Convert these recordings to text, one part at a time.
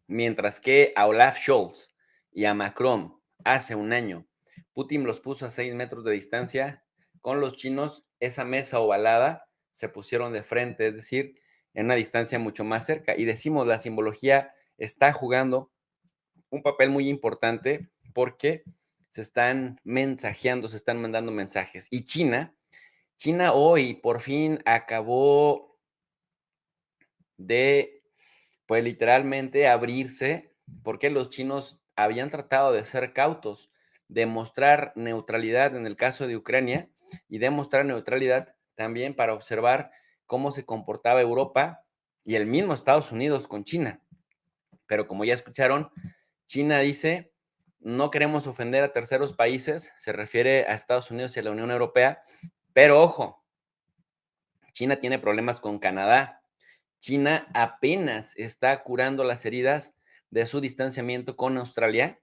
Mientras que a Olaf Scholz y a Macron hace un año, Putin los puso a 6 metros de distancia, con los chinos esa mesa ovalada se pusieron de frente, es decir, en una distancia mucho más cerca. Y decimos, la simbología está jugando un papel muy importante porque se están mensajeando, se están mandando mensajes. Y China hoy por fin acabó de, pues literalmente abrirse, porque los chinos habían tratado de ser cautos, de mostrar neutralidad en el caso de Ucrania y de mostrar neutralidad también para observar cómo se comportaba Europa y el mismo Estados Unidos con China. Pero como ya escucharon, China dice, no queremos ofender a terceros países, se refiere a Estados Unidos y a la Unión Europea, pero ojo, China tiene problemas con Canadá. China apenas está curando las heridas de su distanciamiento con Australia,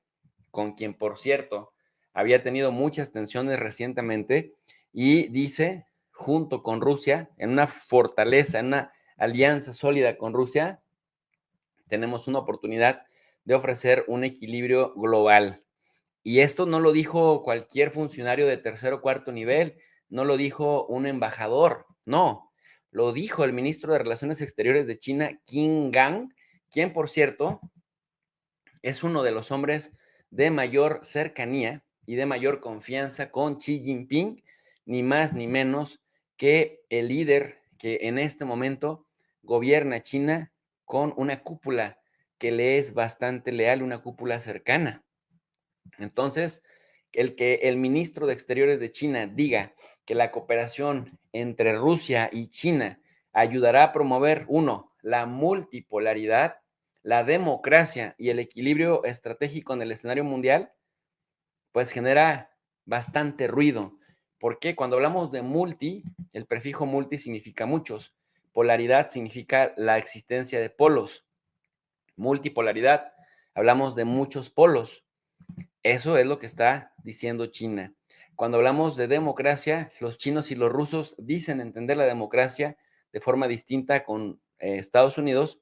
con quien, por cierto, había tenido muchas tensiones recientemente, y dice, junto con Rusia, en una fortaleza, en una alianza sólida con Rusia, tenemos una oportunidad de ofrecer un equilibrio global. Y esto no lo dijo cualquier funcionario de tercer o cuarto nivel, no lo dijo un embajador, no, lo dijo el ministro de Relaciones Exteriores de China, Qin Gang, quien, por cierto, es uno de los hombres de mayor cercanía y de mayor confianza con Xi Jinping, ni más ni menos que el líder que en este momento gobierna China con una cúpula que le es bastante leal, una cúpula cercana. Entonces, el que el ministro de Exteriores de China diga que la cooperación entre Rusia y China ayudará a promover, uno, la multipolaridad, la democracia y el equilibrio estratégico en el escenario mundial, pues genera bastante ruido. Porque cuando hablamos de multi, el prefijo multi significa muchos. Polaridad significa la existencia de polos. Multipolaridad, hablamos de muchos polos. Eso es lo que está diciendo China. Cuando hablamos de democracia, los chinos y los rusos dicen entender la democracia de forma distinta con Estados Unidos,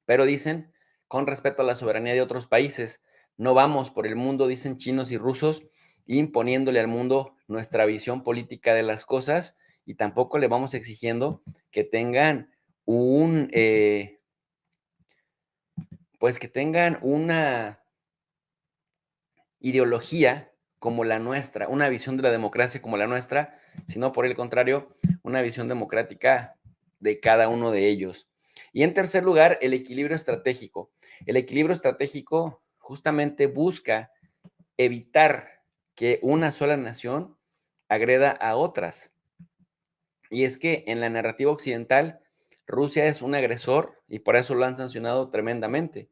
pero dicen con respeto a la soberanía de otros países. No vamos por el mundo, dicen chinos y rusos, imponiéndole al mundo nuestra visión política de las cosas, y tampoco le vamos exigiendo que tengan pues que tengan una ideología como la nuestra, una visión de la democracia como la nuestra, sino por el contrario, una visión democrática de cada uno de ellos. Y en tercer lugar, el equilibrio estratégico. El equilibrio estratégico justamente busca evitar que una sola nación agreda a otras. Y es que en la narrativa occidental, Rusia es un agresor y por eso lo han sancionado tremendamente.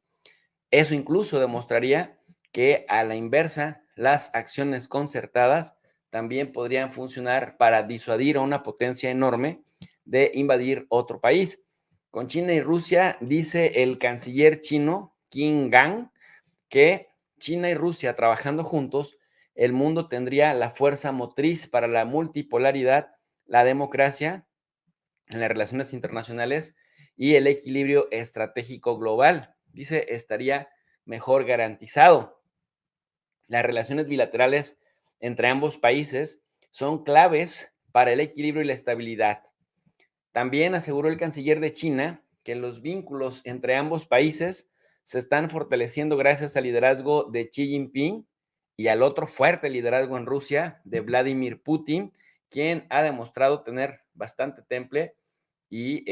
Eso incluso demostraría que a la inversa, las acciones concertadas también podrían funcionar para disuadir a una potencia enorme de invadir otro país. Con China y Rusia, dice el canciller chino Qin Gang, que China y Rusia trabajando juntos, el mundo tendría la fuerza motriz para la multipolaridad, la democracia en las relaciones internacionales y el equilibrio estratégico global. Dice, estaría mejor garantizado. Las relaciones bilaterales entre ambos países son claves para el equilibrio y la estabilidad. También aseguró el canciller de China que los vínculos entre ambos países se están fortaleciendo gracias al liderazgo de Xi Jinping y al otro fuerte liderazgo en Rusia de Vladimir Putin, quien ha demostrado tener bastante temple y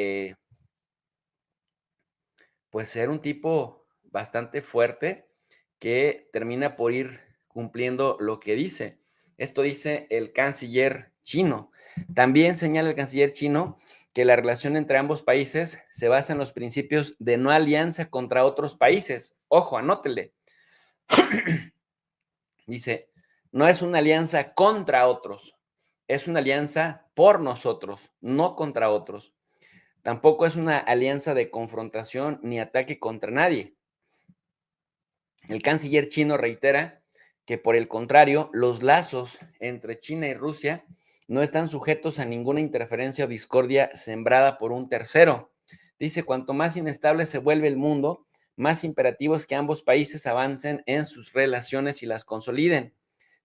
pues ser un tipo bastante fuerte que termina por ir cumpliendo lo que dice. Esto dice el canciller chino. También señala el canciller chino que la relación entre ambos países se basa en los principios de no alianza contra otros países. Ojo, anótele. Dice, no es una alianza contra otros, es una alianza por nosotros, no contra otros. Tampoco es una alianza de confrontación ni ataque contra nadie. El canciller chino reitera que, por el contrario, los lazos entre China y Rusia no están sujetos a ninguna interferencia o discordia sembrada por un tercero. Dice, cuanto más inestable se vuelve el mundo, más imperativo es que ambos países avancen en sus relaciones y las consoliden.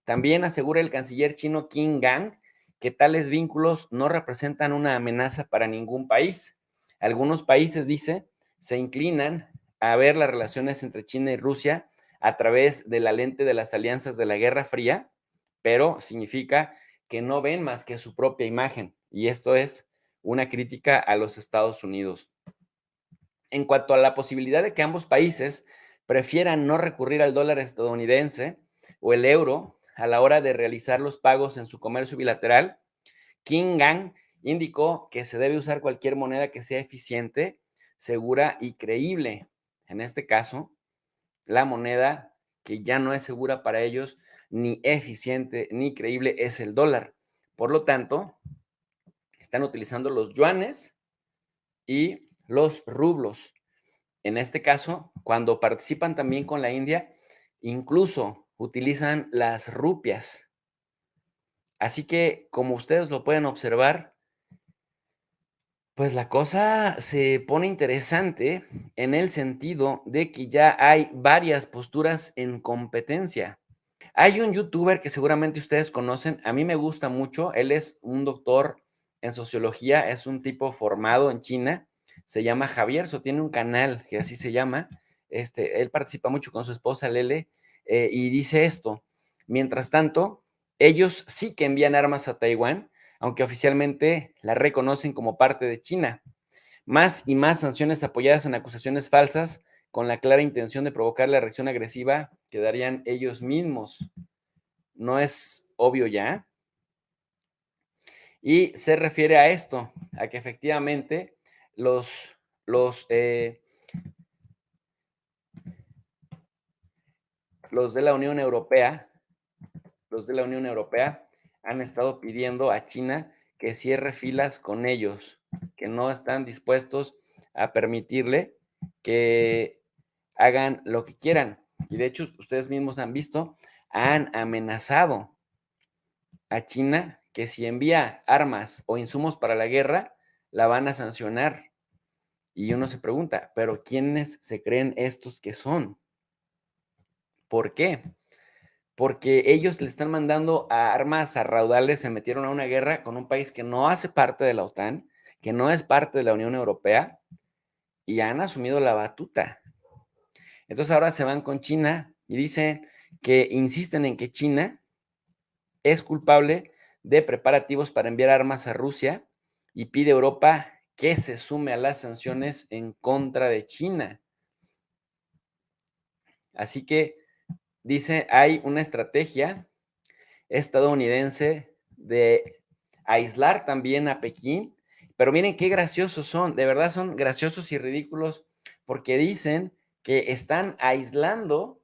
También asegura el canciller chino Qin Gang que tales vínculos no representan una amenaza para ningún país. Algunos países, dice, se inclinan a ver las relaciones entre China y Rusia a través de la lente de las alianzas de la Guerra Fría, pero significa que no ven más que su propia imagen, y esto es una crítica a los Estados Unidos. En cuanto a la posibilidad de que ambos países prefieran no recurrir al dólar estadounidense o el euro a la hora de realizar los pagos en su comercio bilateral, Qin Gang indicó que se debe usar cualquier moneda que sea eficiente, segura y creíble. En este caso, la moneda que ya no es segura para ellos, ni eficiente ni creíble, es el dólar. Por lo tanto, están utilizando los yuanes y los rublos. En este caso, cuando participan también con la India, incluso utilizan las rupias. Así que, como ustedes lo pueden observar, pues la cosa se pone interesante en el sentido de que ya hay varias posturas en competencia. Hay un youtuber que seguramente ustedes conocen, a mí me gusta mucho, él es un doctor en sociología, es un tipo formado en China, se llama Javier, tiene un canal que así se llama, él participa mucho con su esposa Lele, y dice esto: mientras tanto, ellos sí que envían armas a Taiwán, aunque oficialmente la reconocen como parte de China. Más y más sanciones apoyadas en acusaciones falsas con la clara intención de provocar la reacción agresiva que darían ellos mismos. ¿No es obvio ya? Y se refiere a esto, a que efectivamente los, los, eh, los de la Unión Europea, los de la Unión Europea han estado pidiendo a China que cierre filas con ellos, que no están dispuestos a permitirle que hagan lo que quieran. Y de hecho, ustedes mismos han visto, han amenazado a China que si envía armas o insumos para la guerra, la van a sancionar. Y uno se pregunta, ¿pero quiénes se creen estos que son? ¿Por qué? Porque ellos le están mandando a armas a raudales, se metieron a una guerra con un país que no hace parte de la OTAN, que no es parte de la Unión Europea, y han asumido la batuta. Entonces ahora se van con China y dicen que insisten en que China es culpable de preparativos para enviar armas a Rusia y pide a Europa que se sume a las sanciones en contra de China. Así que dice, hay una estrategia estadounidense de aislar también a Pekín, pero miren qué graciosos son, de verdad son graciosos y ridículos, porque dicen que están aislando.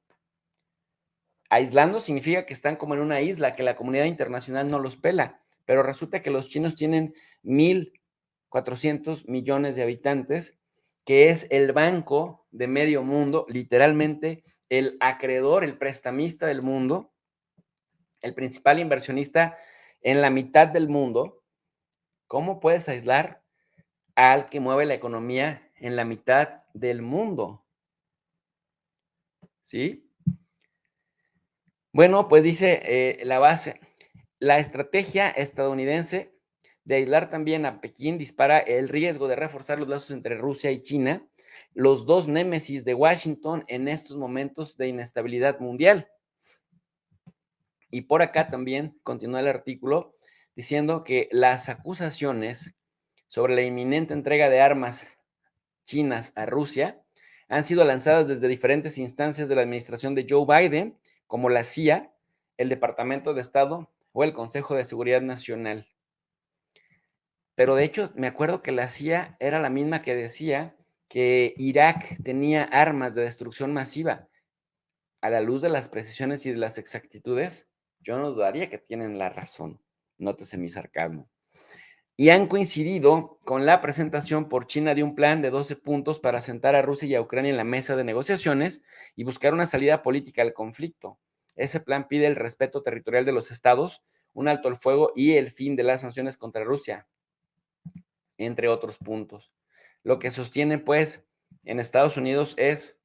Aislando significa que están como en una isla, que la comunidad internacional no los pela, pero resulta que los chinos tienen 1.400 millones de habitantes, que es el banco de medio mundo, literalmente el acreedor, el prestamista del mundo, el principal inversionista en la mitad del mundo. ¿Cómo puedes aislar al que mueve la economía en la mitad del mundo? ¿Sí? Bueno, pues dice la base, la estrategia estadounidense de aislar también a Pekín dispara el riesgo de reforzar los lazos entre Rusia y China, los dos némesis de Washington en estos momentos de inestabilidad mundial. Y por acá también continúa el artículo diciendo que las acusaciones sobre la inminente entrega de armas chinas a Rusia han sido lanzadas desde diferentes instancias de la administración de Joe Biden, como la CIA, el Departamento de Estado o el Consejo de Seguridad Nacional. Pero de hecho, me acuerdo que la CIA era la misma que decía que Irak tenía armas de destrucción masiva. A la luz de las precisiones y de las exactitudes, yo no dudaría que tienen la razón. Nótese mi sarcasmo. Y han coincidido con la presentación por China de un plan de 12 puntos para sentar a Rusia y a Ucrania en la mesa de negociaciones y buscar una salida política al conflicto. Ese plan pide el respeto territorial de los estados, un alto al fuego y el fin de las sanciones contra Rusia, entre otros puntos. Lo que sostiene, pues, en Estados Unidos es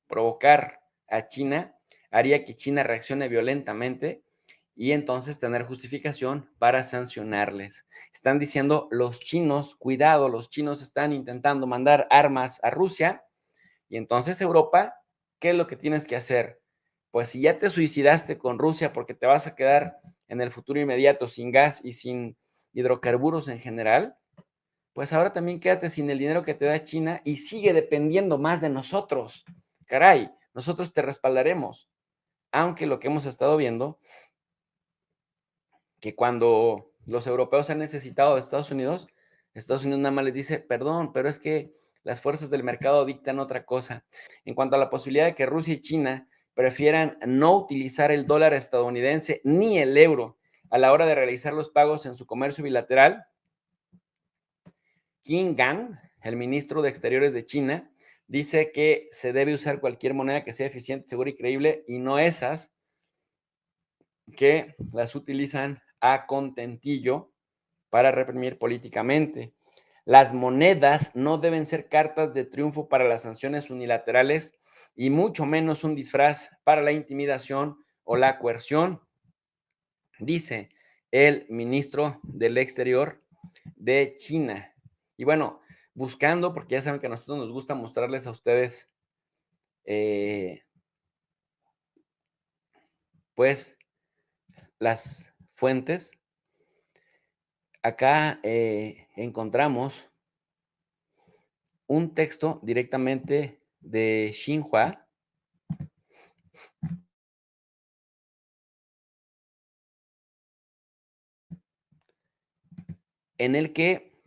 provocar a China haría que China reaccione violentamente y entonces tener justificación para sancionarles. Están diciendo los chinos, cuidado, los chinos están intentando mandar armas a Rusia y entonces Europa, ¿qué es lo que tienes que hacer? Pues si ya te suicidaste con Rusia porque te vas a quedar en el futuro inmediato sin gas y sin hidrocarburos en general, pues ahora también quédate sin el dinero que te da China y sigue dependiendo más de nosotros. Caray, nosotros te respaldaremos. Aunque lo que hemos estado viendo, que cuando los europeos han necesitado de Estados Unidos nada más les dice, perdón, pero es que las fuerzas del mercado dictan otra cosa. En cuanto a la posibilidad de que Rusia y China prefieran no utilizar el dólar estadounidense ni el euro a la hora de realizar los pagos en su comercio bilateral, Qin Gang, el ministro de Exteriores de China, dice que se debe usar cualquier moneda que sea eficiente, segura y creíble y no esas que las utilizan a contentillo para reprimir políticamente. Las monedas no deben ser cartas de triunfo para las sanciones unilaterales y mucho menos un disfraz para la intimidación o la coerción, dice el ministro del Exterior de China. Y bueno, buscando, porque ya saben que a nosotros nos gusta mostrarles a ustedes, pues, las fuentes. Acá encontramos un texto directamente de Xinhua en el que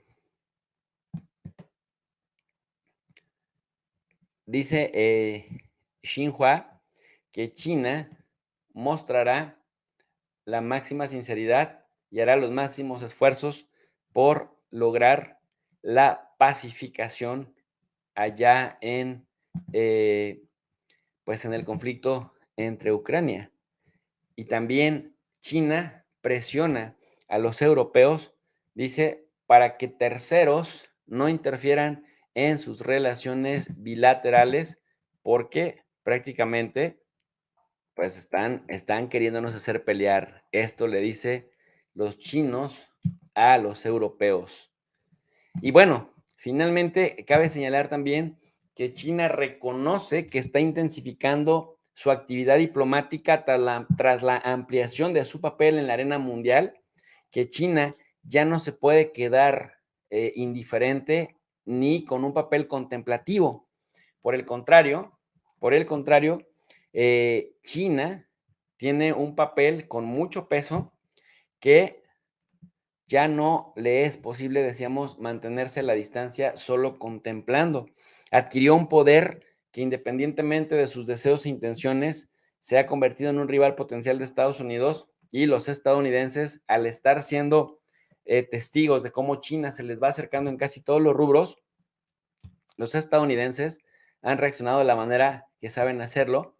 dice Xinhua que China mostrará la máxima sinceridad y hará los máximos esfuerzos por lograr la pacificación allá en, pues en el conflicto entre Ucrania. Y también China presiona a los europeos, dice, para que terceros no interfieran en sus relaciones bilaterales porque prácticamente pues están queriéndonos hacer pelear. Esto le dice los chinos a los europeos. Y bueno, finalmente cabe señalar también que China reconoce que está intensificando su actividad diplomática tras la ampliación de su papel en la arena mundial, que China ya no se puede quedar indiferente ni con un papel contemplativo. Por el contrario, por el contrario, China tiene un papel con mucho peso que ya no le es posible, decíamos, mantenerse a la distancia solo contemplando. Adquirió un poder que independientemente de sus deseos e intenciones, se ha convertido en un rival potencial de Estados Unidos y los estadounidenses, al estar siendo testigos de cómo China se les va acercando en casi todos los rubros, los estadounidenses han reaccionado de la manera que saben hacerlo,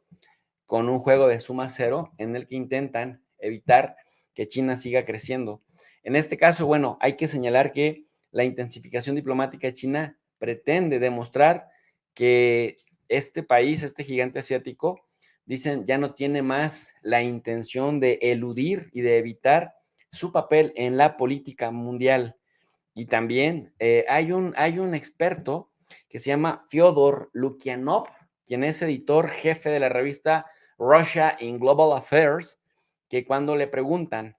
con un juego de suma cero en el que intentan evitar que China siga creciendo. En este caso, bueno, hay que señalar que la intensificación diplomática de China pretende demostrar que este país, este gigante asiático, dicen, ya no tiene más la intención de eludir y de evitar su papel en la política mundial. Y también hay un experto que se llama Fyodor Lukyanov, quien es editor jefe de la revista Russia in Global Affairs, que cuando le preguntan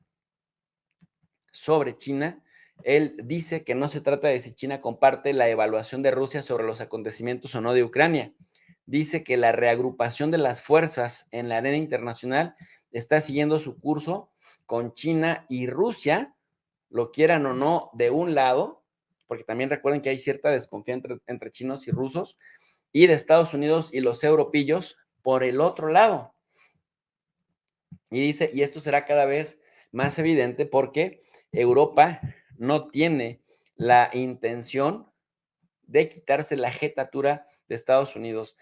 sobre China, él dice que no se trata de si China comparte la evaluación de Rusia sobre los acontecimientos o no de Ucrania. Dice que la reagrupación de las fuerzas en la arena internacional está siguiendo su curso con China y Rusia, lo quieran o no, de un lado, porque también recuerden que hay cierta desconfianza entre chinos y rusos, y de Estados Unidos y los europillos por el otro lado. Y dice, y esto será cada vez más evidente porque Europa no tiene la intención de quitarse la jetatura de Estados Unidos.